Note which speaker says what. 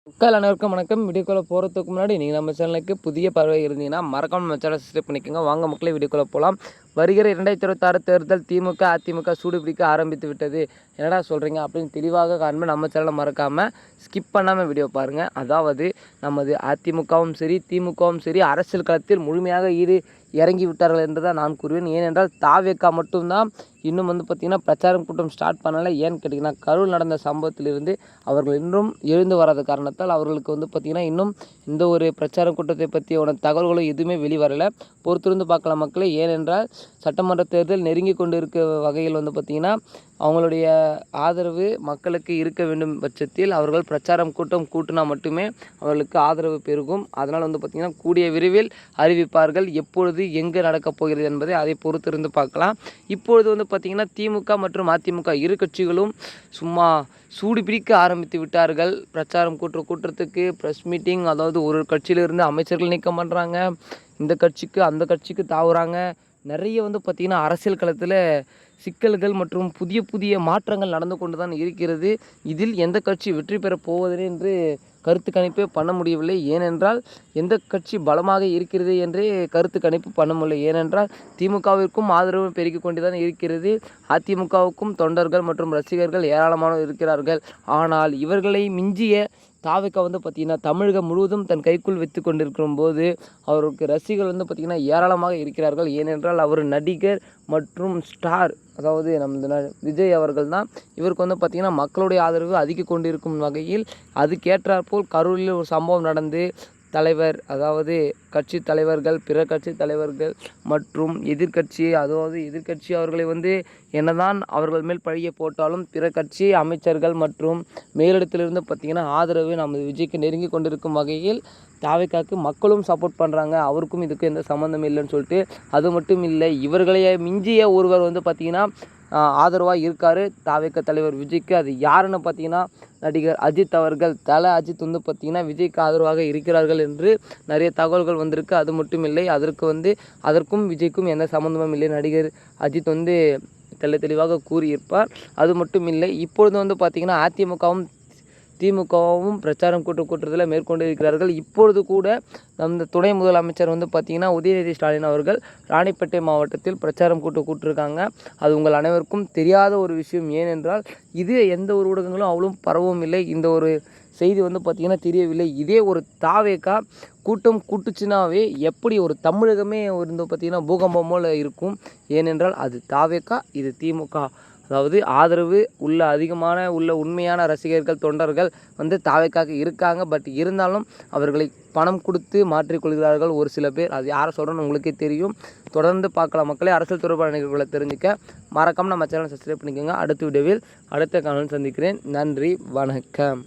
Speaker 1: மக்கள் அனைவருக்கும் வணக்கம். வீடியோக்குள்ளே போகிறதுக்கு முன்னாடி நீங்கள் நம்ம சேனலுக்கு புதிய பறவை இருந்தீங்கன்னா மறக்காம நம்ம சேனலை சப்ஸ்கிரைப் பண்ணிக்கோங்க. வாங்க மக்களே வீடியோக்குள்ளே போகலாம். வருகிற 2026 தேர்தல் திமுக அதிமுக சூடுபிடிக்க ஆரம்பித்து விட்டது. என்னடா சொல்கிறீங்க அப்படின்னு தெளிவாக காண்பேன். நம்ம சேனலை மறக்காமல் ஸ்கிப் பண்ணாமல் வீடியோ பாருங்கள். அதாவது நமது அதிமுகவும் சரி திமுகவும் சரி அரசியல் களத்தில் முழுமையாக இறங்கி விட்டார்கள் என்று தான் நான் கூறுவேன். ஏனென்றால் தாவேக்கா மட்டும்தான் இன்னும் பார்த்திங்கன்னா பிரச்சாரம் கூட்டம் ஸ்டார்ட் பண்ணலை. ஏன்னு கேட்டிங்கன்னா கரூர் நடந்த சம்பவத்திலிருந்து அவர்கள் இன்னும் எழுந்து வராத காரணத்தால் அவர்களுக்கு பார்த்திங்கன்னா இன்னும் இந்த ஒரு பிரச்சார கூட்டத்தை பற்றியான தகவல்களும் எதுவுமே வெளிவரலை. பொறுத்திருந்து பார்க்கலாம் மக்களே. ஏனென்றால் சட்டமன்ற தேர்தல் நெருங்கி கொண்டு இருக்க வகையில் பார்த்திங்கன்னா அவங்களுடைய ஆதரவு மக்களுக்கு இருக்க வேண்டும் பட்சத்தில் அவர்கள் பிரச்சாரம் கூட்டம் கூட்டினா மட்டுமே அவர்களுக்கு ஆதரவு பெருகும். அதனால் பார்த்திங்கன்னா கூடிய விரைவில் அறிவிப்பார்கள். எப்பொழுது எங்கு நடக்கப் போகிறது என்பதை அதை பொறுத்திருந்து பார்க்கலாம். இப்பொழுது பார்த்திங்கன்னா திமுக மற்றும் அதிமுக இரு கட்சிகளும் சும்மா சூடு பிடிக்க ஆரம்பித்து விட்டார்கள். பிரச்சாரம் கூட்டத்துக்கு ப்ரெஸ் மீட்டிங், அதாவது ஒரு கட்சியிலிருந்து அமைச்சர்கள் நீக்கம் பண்ணுறாங்க, இந்த கட்சிக்கு அந்த கட்சிக்கு தாவுறாங்க. நிறைய பார்த்திங்கன்னா அரசியல் களத்தில் சிக்கல்கள் மற்றும் புதிய புதிய மாற்றங்கள் நடந்து கொண்டு தான் இருக்கிறது. இதில் எந்த கட்சி வெற்றி பெறப் போவதே என்று கருத்து கணிப்பே பண்ண முடியவில்லை. ஏனென்றால் எந்த கட்சி பலமாக இருக்கிறது என்றே கருத்து கணிப்பு பண்ண முடியல. ஏனென்றால் திமுகவிற்கும் ஆதரவு பெருகி கொண்டு தான் இருக்கிறது. அதிமுகவுக்கும் தொண்டர்கள் மற்றும் ரசிகர்கள் ஏராளமானோர் இருக்கிறார்கள். ஆனால் இவர்களை மிஞ்சிய தாவேக்கா பார்த்திங்கன்னா தமிழகம் முழுவதும் தன் கைக்குள் வைத்து கொண்டிருக்கும் போது அவருக்கு ரசிகர்கள் பார்த்திங்கன்னா ஏராளமாக இருக்கிறார்கள். ஏனென்றால் அவர் நடிகர் மற்றும் ஸ்டார், அதாவது நமது விஜய் அவர்கள் தான். இவருக்கு பார்த்திங்கன்னா மக்களுடைய ஆதரவு அதிக கொண்டிருக்கும் வகையில் அதுக்கேற்றாற்போல் கரூரில் ஒரு சம்பவம் நடந்து தலைவர், அதாவது கட்சி தலைவர்கள், பிற கட்சி தலைவர்கள் மற்றும் எதிர்கட்சி அவர்களை என்னதான் அவர்கள் மேல் பழிய போட்டாலும் பிற கட்சி அமைச்சர்கள் மற்றும் மேலிடத்திலிருந்து பார்த்திங்கன்னா ஆதரவு நமது விஜய்க்கு நெருங்கி கொண்டிருக்கும் வகையில் தாவேக்காவுக்கு மக்களும் சப்போர்ட் பண்ணுறாங்க. அவருக்கும் இதுக்கு எந்த சம்மந்தம் இல்லைன்னு சொல்லிட்டு. அது மட்டும் இல்லை, இவர்களையே மிஞ்சிய ஒருவர் பார்த்திங்கன்னா ஆதரவாக இருக்கார் தாவேக்கா தலைவர் விஜய்க்கு. அது யாருன்னு பார்த்திங்கன்னா நடிகர் அஜித் அவர்கள். தலை அஜித் பார்த்திங்கன்னா விஜய்க்கு ஆதரவாக இருக்கிறார்கள் என்று நிறைய தகவல்கள் வந்திருக்கு. அது மட்டும் இல்லை, அதற்கும் விஜய்க்கும் எந்த சம்மந்தமும் இல்லை. நடிகர் அஜித் தெளிவாக கூறியிருப்பார். அது மட்டும் இல்லை, இப்பொழுது பார்த்திங்கன்னா அதிமுகவும் திமுகவும் பிரச்சாரம் கூட்டத்தில் மேற்கொண்டு இருக்கிறார்கள். இப்பொழுது கூட அந்த துணை முதலமைச்சர் பார்த்திங்கன்னா உதயநிதி ஸ்டாலின் அவர்கள் ராணிப்பேட்டை மாவட்டத்தில் பிரச்சாரம் கூட்டிருக்காங்க. அது உங்கள் அனைவருக்கும் தெரியாத ஒரு விஷயம். ஏனென்றால் இது எந்த ஒரு ஊடகங்களும் அவ்வளவும் பரவவும் இல்லை. இந்த ஒரு செய்தி பார்த்திங்கன்னா தெரியவில்லை. இதே ஒரு தாவேக்கா கூட்டம் கூட்டுச்சுனாவே எப்படி ஒரு தமிழகமே பார்த்திங்கன்னா பூகம்பம் போல் இருக்கும். ஏனென்றால் அது தாவேக்கா, இது திமுக. அதாவது ஆதரவு உள்ள உண்மையான ரசிகர்கள் தொண்டர்கள் தாவேக்காக இருக்காங்க. பட் இருந்தாலும் அவர்களை பணம் கொடுத்து மாற்றிக்கொள்கிறார்கள் ஒரு சில பேர். அது யாரை சொல்கிறோன்னு உங்களுக்கே தெரியும். தொடர்ந்து பார்க்கலாம் மக்களே. அரசியல் தொடர்பான நிகழ்வுகளை தெரிஞ்சுக்க மறக்காம நம்ம சேனலை சப்ஸ்கிரைப் பண்ணிக்கோங்க. அடுத்த வீடியோவில் அடுத்த காணொலியில் சந்திக்கிறேன். நன்றி, வணக்கம்.